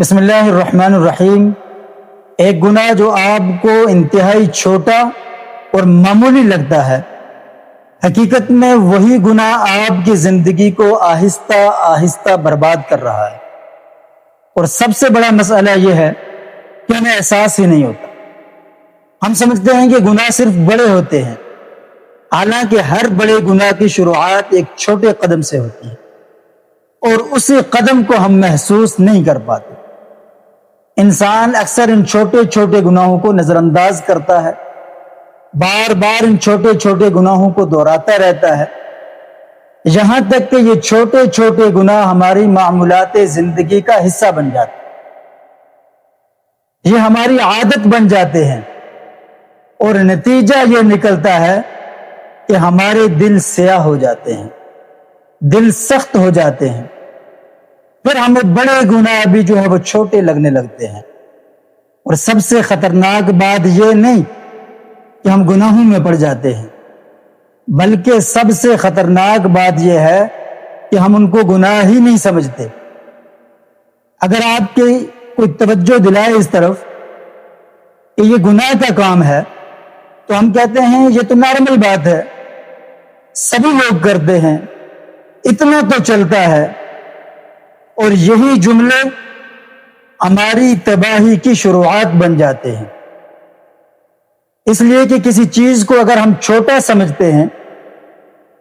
بسم اللہ الرحمن الرحیم۔ ایک گناہ جو آپ کو انتہائی چھوٹا اور معمولی لگتا ہے، حقیقت میں وہی گناہ آپ کی زندگی کو آہستہ آہستہ برباد کر رہا ہے۔ اور سب سے بڑا مسئلہ یہ ہے کہ ہمیں احساس ہی نہیں ہوتا۔ ہم سمجھتے ہیں کہ گناہ صرف بڑے ہوتے ہیں، حالانکہ ہر بڑے گناہ کی شروعات ایک چھوٹے قدم سے ہوتی ہے، اور اسی قدم کو ہم محسوس نہیں کر پاتے۔ انسان اکثر ان چھوٹے چھوٹے گناہوں کو نظر انداز کرتا ہے، بار بار ان چھوٹے چھوٹے گناہوں کو دہراتا رہتا ہے، یہاں تک کہ یہ چھوٹے چھوٹے گناہ ہماری معمولات زندگی کا حصہ بن جاتے ہیں، یہ ہماری عادت بن جاتے ہیں، اور نتیجہ یہ نکلتا ہے کہ ہمارے دل سیاہ ہو جاتے ہیں، دل سخت ہو جاتے ہیں، پھر ہمیں بڑے گناہ بھی جو ہے وہ چھوٹے لگنے لگتے ہیں۔ اور سب سے خطرناک بات یہ نہیں کہ ہم گناہوں میں پڑ جاتے ہیں، بلکہ سب سے خطرناک بات یہ ہے کہ ہم ان کو گناہ ہی نہیں سمجھتے۔ اگر آپ کی کوئی توجہ دلائے اس طرف کہ یہ گناہ کا کام ہے، تو ہم کہتے ہیں یہ تو نارمل بات ہے، سبھی لوگ کرتے ہیں، اتنا تو چلتا ہے۔ اور یہی جملے ہماری تباہی کی شروعات بن جاتے ہیں، اس لیے کہ کسی چیز کو اگر ہم چھوٹا سمجھتے ہیں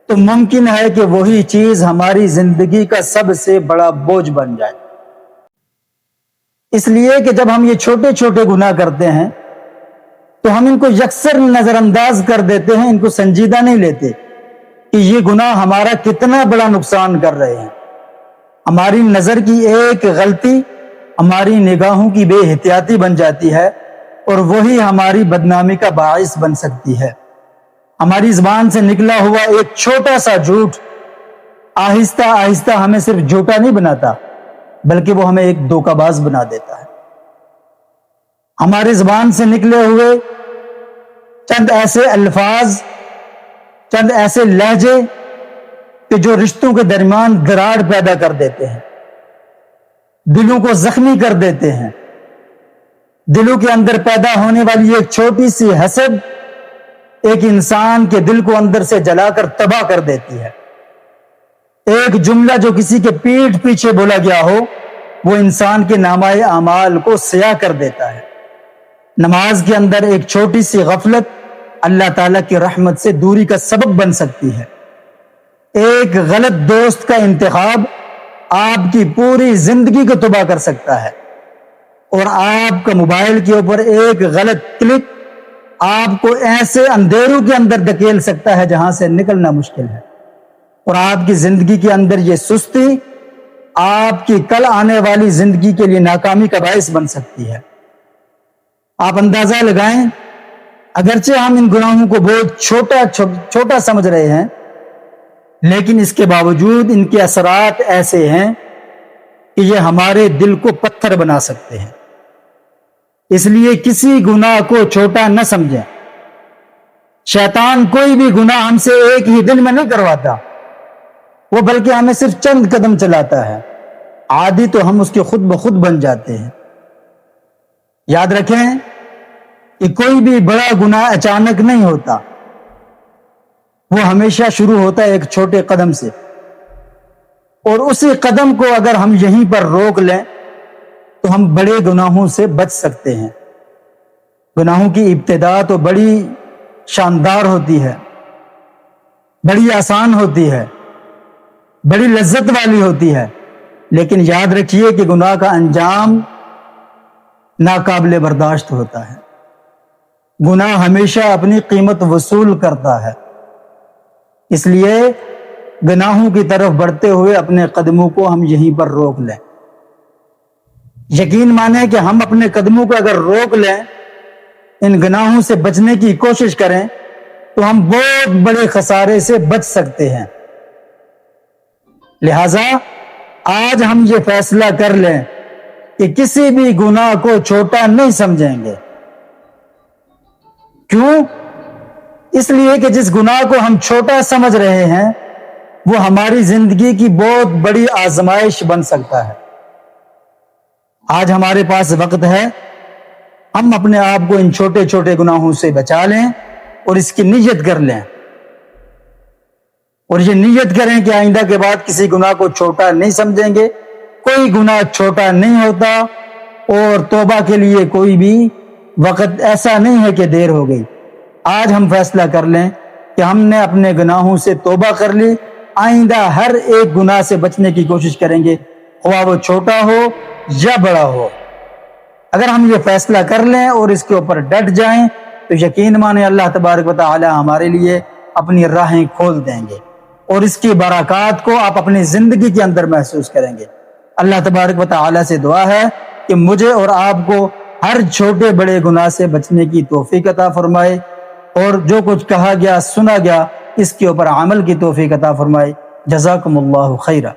تو ممکن ہے کہ وہی چیز ہماری زندگی کا سب سے بڑا بوجھ بن جائے۔ اس لیے کہ جب ہم یہ چھوٹے چھوٹے گناہ کرتے ہیں تو ہم ان کو یکسر نظر انداز کر دیتے ہیں، ان کو سنجیدہ نہیں لیتے کہ یہ گناہ ہمارا کتنا بڑا نقصان کر رہے ہیں۔ ہماری نظر کی ایک غلطی ہماری نگاہوں کی بے احتیاطی بن جاتی ہے، اور وہی ہماری بدنامی کا باعث بن سکتی ہے۔ ہماری زبان سے نکلا ہوا ایک چھوٹا سا جھوٹ آہستہ آہستہ ہمیں صرف جھوٹا نہیں بناتا، بلکہ وہ ہمیں ایک دھوکہ باز بنا دیتا ہے۔ ہماری زبان سے نکلے ہوئے چند ایسے الفاظ، چند ایسے لہجے کہ جو رشتوں کے درمیان دراڑ پیدا کر دیتے ہیں، دلوں کو زخمی کر دیتے ہیں۔ دلوں کے اندر پیدا ہونے والی ایک چھوٹی سی حسد ایک انسان کے دل کو اندر سے جلا کر تباہ کر دیتی ہے۔ ایک جملہ جو کسی کے پیٹھ پیچھے بولا گیا ہو، وہ انسان کے نامہ اعمال کو سیاہ کر دیتا ہے۔ نماز کے اندر ایک چھوٹی سی غفلت اللہ تعالیٰ کی رحمت سے دوری کا سبب بن سکتی ہے۔ ایک غلط دوست کا انتخاب آپ کی پوری زندگی کو تباہ کر سکتا ہے، اور آپ کا موبائل کے اوپر ایک غلط کلک آپ کو ایسے اندھیروں کے اندر دھکیل سکتا ہے جہاں سے نکلنا مشکل ہے۔ اور آپ کی زندگی کے اندر یہ سستی آپ کی کل آنے والی زندگی کے لیے ناکامی کا باعث بن سکتی ہے۔ آپ اندازہ لگائیں، اگرچہ ہم ان گناہوں کو بہت چھوٹا سمجھ رہے ہیں، لیکن اس کے باوجود ان کے اثرات ایسے ہیں کہ یہ ہمارے دل کو پتھر بنا سکتے ہیں۔ اس لیے کسی گناہ کو چھوٹا نہ سمجھیں۔ شیطان کوئی بھی گناہ ہم سے ایک ہی دن میں نہیں کرواتا، وہ بلکہ ہمیں صرف چند قدم چلاتا ہے، عادی تو ہم اس کے خود بخود بن جاتے ہیں۔ یاد رکھیں کہ کوئی بھی بڑا گناہ اچانک نہیں ہوتا، وہ ہمیشہ شروع ہوتا ہے ایک چھوٹے قدم سے، اور اسی قدم کو اگر ہم یہیں پر روک لیں تو ہم بڑے گناہوں سے بچ سکتے ہیں۔ گناہوں کی ابتدا تو بڑی شاندار ہوتی ہے، بڑی آسان ہوتی ہے، بڑی لذت والی ہوتی ہے، لیکن یاد رکھیے کہ گناہ کا انجام ناقابل برداشت ہوتا ہے۔ گناہ ہمیشہ اپنی قیمت وصول کرتا ہے، اس لیے گناہوں کی طرف بڑھتے ہوئے اپنے قدموں کو ہم یہیں پر روک لیں۔ یقین مانیں کہ ہم اپنے قدموں کو اگر روک لیں، ان گناہوں سے بچنے کی کوشش کریں، تو ہم بہت بڑے خسارے سے بچ سکتے ہیں۔ لہذا آج ہم یہ فیصلہ کر لیں کہ کسی بھی گناہ کو چھوٹا نہیں سمجھیں گے۔ کیوں؟ اس لیے کہ جس گناہ کو ہم چھوٹا سمجھ رہے ہیں وہ ہماری زندگی کی بہت بڑی آزمائش بن سکتا ہے۔ آج ہمارے پاس وقت ہے، ہم اپنے آپ کو ان چھوٹے چھوٹے گناہوں سے بچا لیں اور اس کی نیت کر لیں، اور یہ نیت کریں کہ آئندہ کے بعد کسی گناہ کو چھوٹا نہیں سمجھیں گے۔ کوئی گناہ چھوٹا نہیں ہوتا، اور توبہ کے لیے کوئی بھی وقت ایسا نہیں ہے کہ دیر ہو گئی۔ آج ہم فیصلہ کر لیں کہ ہم نے اپنے گناہوں سے توبہ کر لی، آئندہ ہر ایک گناہ سے بچنے کی کوشش کریں گے، خواہ وہ چھوٹا ہو یا بڑا ہو۔ اگر ہم یہ فیصلہ کر لیں اور اس کے اوپر ڈٹ جائیں تو یقین مانیں اللہ تبارک و تعالی ہمارے لیے اپنی راہیں کھول دیں گے، اور اس کی برکات کو آپ اپنی زندگی کے اندر محسوس کریں گے۔ اللہ تبارک و تعالی سے دعا ہے کہ مجھے اور آپ کو ہر چھوٹے بڑے گناہ سے بچنے کی توفیق عطا فرمائے، اور جو کچھ کہا گیا سنا گیا اس کے اوپر عمل کی توفیق عطا فرمائے۔ جزاکم اللہ خیرہ۔